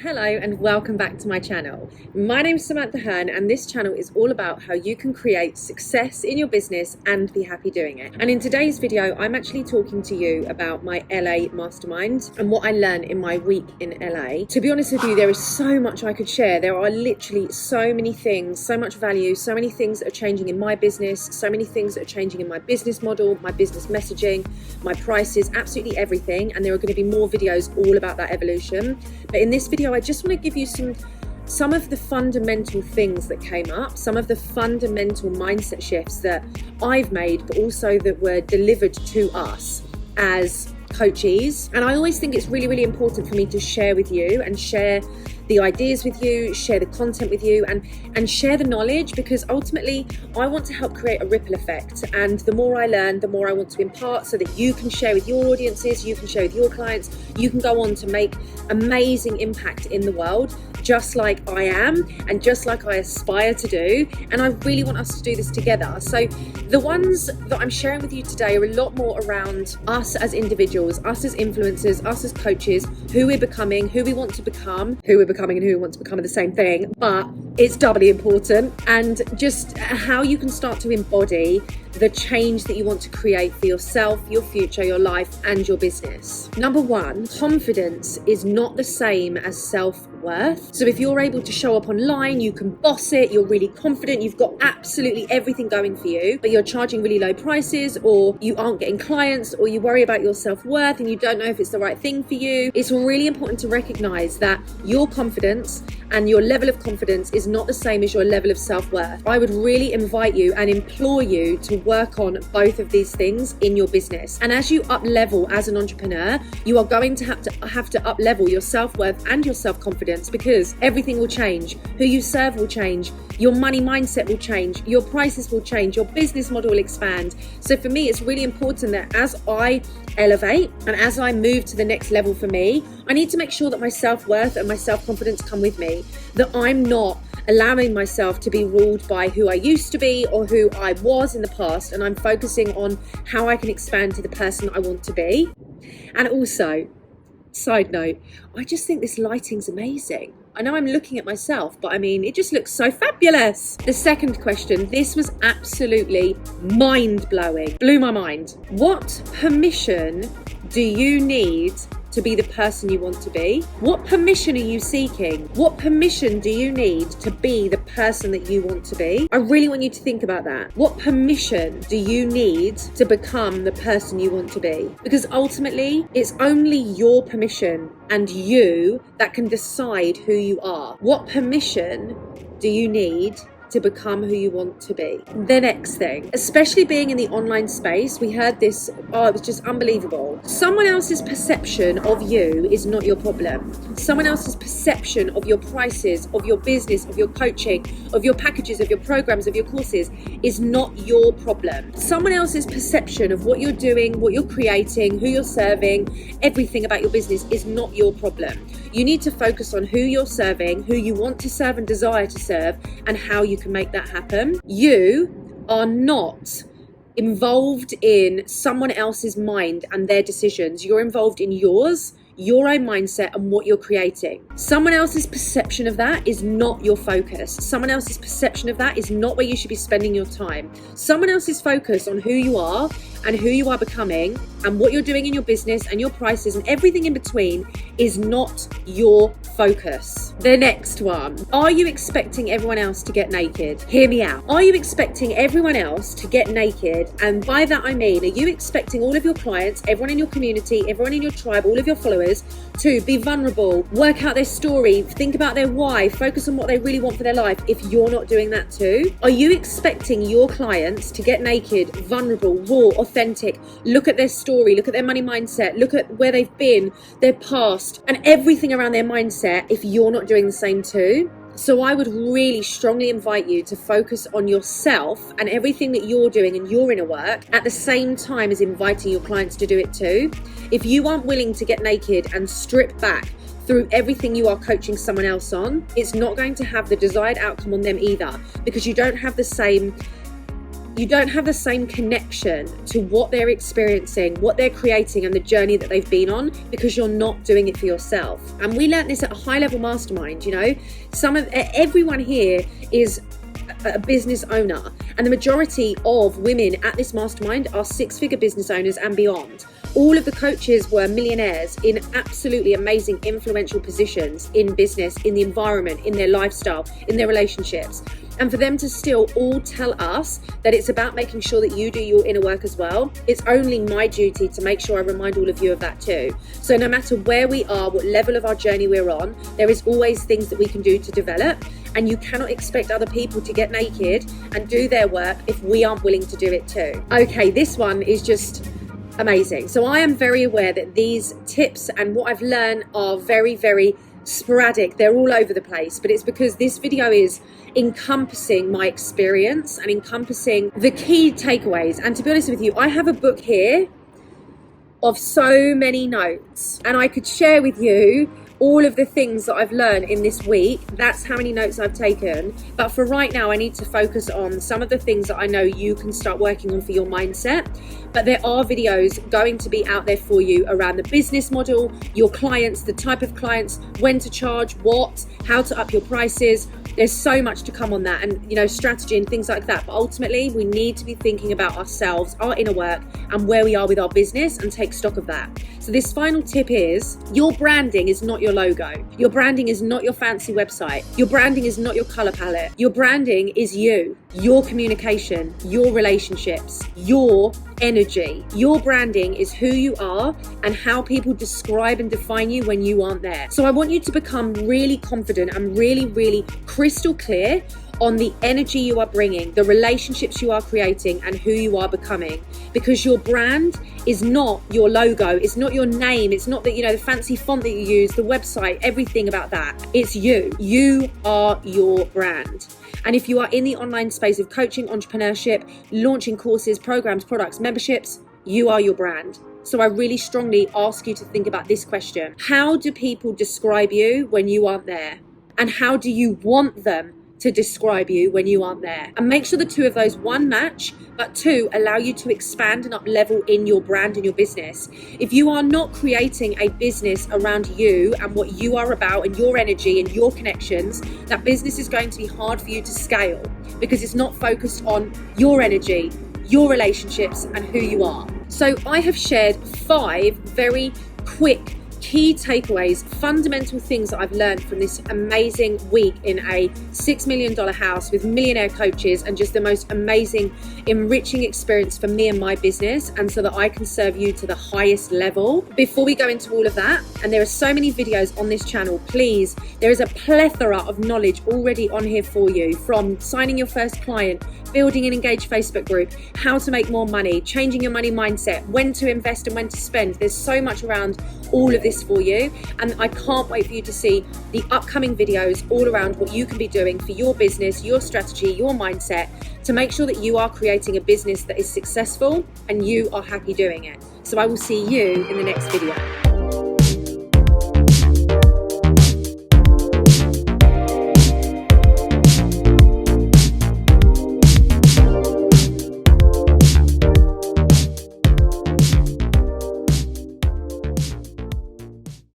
Hello and welcome back to my channel. My name is Samantha Hearne and this channel is all about how you can create success in your business and be happy doing it. And in today's video, I'm actually talking to you about my LA Mastermind and what I learned in my week in LA. To be honest with you, there is so much I could share. There are literally so many things, so much value, so many things that are changing in my business, so many things that are changing in my business model, my business messaging, my prices, absolutely everything. And there are going to be more videos all about that evolution. But in this video, I just want to give you some of the fundamental things that came up, some of the fundamental mindset shifts that I've made, but also that were delivered to us as coaches. And I always think it's really, really important for me to share with you and share the ideas with you, share the content with you, and share the knowledge, because ultimately I want to help create a ripple effect. And the more I learn, the more I want to impart so that you can share with your audiences, you can share with your clients, you can go on to make amazing impact in the world, just like I am and just like I aspire to do. And I really want us to do this together. So the ones that I'm sharing with you today are a lot more around us as individuals, us as influencers, us as coaches, who we're becoming, who we want to become, who we're becoming and who we want to become are the same thing, but it's doubly important, and just how you can start to embody the change that you want to create for yourself, your future, your life, and your business. Number one, confidence is not the same as self-worth. So if you're able to show up online, you can boss it, you're really confident, you've got absolutely everything going for you, but you're charging really low prices, or you aren't getting clients, or you worry about your self-worth and you don't know if it's the right thing for you, it's really important to recognize that your confidence and your level of confidence is not the same as your level of self-worth. I would really invite you and implore you to work on both of these things in your business. And as you up level as an entrepreneur, you are going to have to up level your self-worth and your self-confidence, because everything will change. Who you serve will change. Your money mindset will change. Your prices will change. Your business model will expand. So for me, it's really important that as I elevate and as I move to the next level for me, I need to make sure that my self-worth and my self-confidence come with me, that I'm not allowing myself to be ruled by who I used to be or who I was in the past, and I'm focusing on how I can expand to the person I want to be. And also, side note, I just think this lighting's amazing. I know I'm looking at myself, but I mean, it just looks so fabulous. The second question, this was absolutely mind-blowing, blew my mind. What permission do you need to be the person you want to be? What permission are you seeking? What permission do you need to be the person that you want to be? I really want you to think about that. What permission do you need to become the person you want to be? Because ultimately, it's only your permission and you that can decide who you are. What permission do you need to become who you want to be? The next thing, especially being in the online space, we heard this, it was just unbelievable. Someone else's perception of you is not your problem. Someone else's perception of your prices, of your business, of your coaching, of your packages, of your programs, of your courses is not your problem. Someone else's perception of what you're doing, what you're creating, who you're serving, everything about your business is not your problem. You need to focus on who you're serving, who you want to serve and desire to serve, and how you can make that happen. You are not involved in someone else's mind and their decisions. You're involved in yours, your own mindset, and what you're creating. Someone else's perception of that is not your focus. Someone else's perception of that is not where you should be spending your time. Someone else's focus on who you are and who you are becoming and what you're doing in your business and your prices and everything in between is not your focus. The next one, are you expecting everyone else to get naked? Hear me out. Are you expecting everyone else to get naked? And by that I mean, are you expecting all of your clients, everyone in your community, everyone in your tribe, all of your followers to be vulnerable, work out their story, think about their why, focus on what they really want for their life if you're not doing that too? Are you expecting your clients to get naked, vulnerable, raw, authentic, look at their story, look at their money mindset, look at where they've been, their past, and everything around their mindset if you're not doing the same too? So I would really strongly invite you to focus on yourself and everything that you're doing in your inner work at the same time as inviting your clients to do it too. If you aren't willing to get naked and strip back through everything you are coaching someone else on, it's not going to have the desired outcome on them either, because you don't have the same you don't have the same connection to what they're experiencing, what they're creating, and the journey that they've been on, because you're not doing it for yourself. And we learned this at a high level mastermind. You know, everyone here is a business owner, and the majority of women at this mastermind are six-figure business owners and beyond. All of the coaches were millionaires in absolutely amazing, influential positions in business, in the environment, in their lifestyle, in their relationships. And for them to still all tell us that it's about making sure that you do your inner work as well, it's only my duty to make sure I remind all of you of that too. So no matter where we are, what level of our journey we're on, there is always things that we can do to develop. And you cannot expect other people to get naked and do their work if we aren't willing to do it too. Okay, this one is just amazing. So I am very aware that these tips and what I've learned are very, very sporadic. They're all over the place, but it's because this video is encompassing my experience and encompassing the key takeaways. And to be honest with you, I have a book here of so many notes, and I could share with you all of the things that I've learned in this week. That's how many notes I've taken. But for right now, I need to focus on some of the things that I know you can start working on for your mindset. But there are videos going to be out there for you around the business model, your clients, the type of clients, when to charge what, how to up your prices. There's so much to come on that, and you know, strategy and things like that. But ultimately, we need to be thinking about ourselves, our inner work, and where we are with our business, and take stock of that. So this final tip is, your branding is not your logo. Your branding is not your fancy website. Your branding is not your color palette. Your branding is you, your communication, your relationships, your energy. Your branding is who you are and how people describe and define you when you aren't there. So I want you to become really confident and really, really crystal clear on the energy you are bringing, the relationships you are creating, and who you are becoming. Because your brand is not your logo, it's not your name, it's not the fancy font that you use, the website, everything about that. It's you. You are your brand. And if you are in the online space of coaching, entrepreneurship, launching courses, programs, products, memberships, you are your brand. So I really strongly ask you to think about this question. How do people describe you when you aren't there? And how do you want them to describe you when you aren't there? And make sure the two of those, one, match, but two, allow you to expand and up level in your brand and your business. If you are not creating a business around you and what you are about and your energy and your connections, that business is going to be hard for you to scale, because it's not focused on your energy, your relationships, and who you are. So I have shared 5 very quick key takeaways, fundamental things that I've learned from this amazing week in a $6 million house with millionaire coaches, and just the most amazing, enriching experience for me and my business, and so that I can serve you to the highest level. Before we go into all of that, and there are so many videos on this channel, please, there is a plethora of knowledge already on here for you, from signing your first client, building an engaged Facebook group, how to make more money, changing your money mindset, when to invest and when to spend. There's so much around all of this for you, and I can't wait for you to see the upcoming videos all around what you can be doing for your business, your strategy, your mindset, to make sure that you are creating a business that is successful and you are happy doing it. So I will see you in the next video.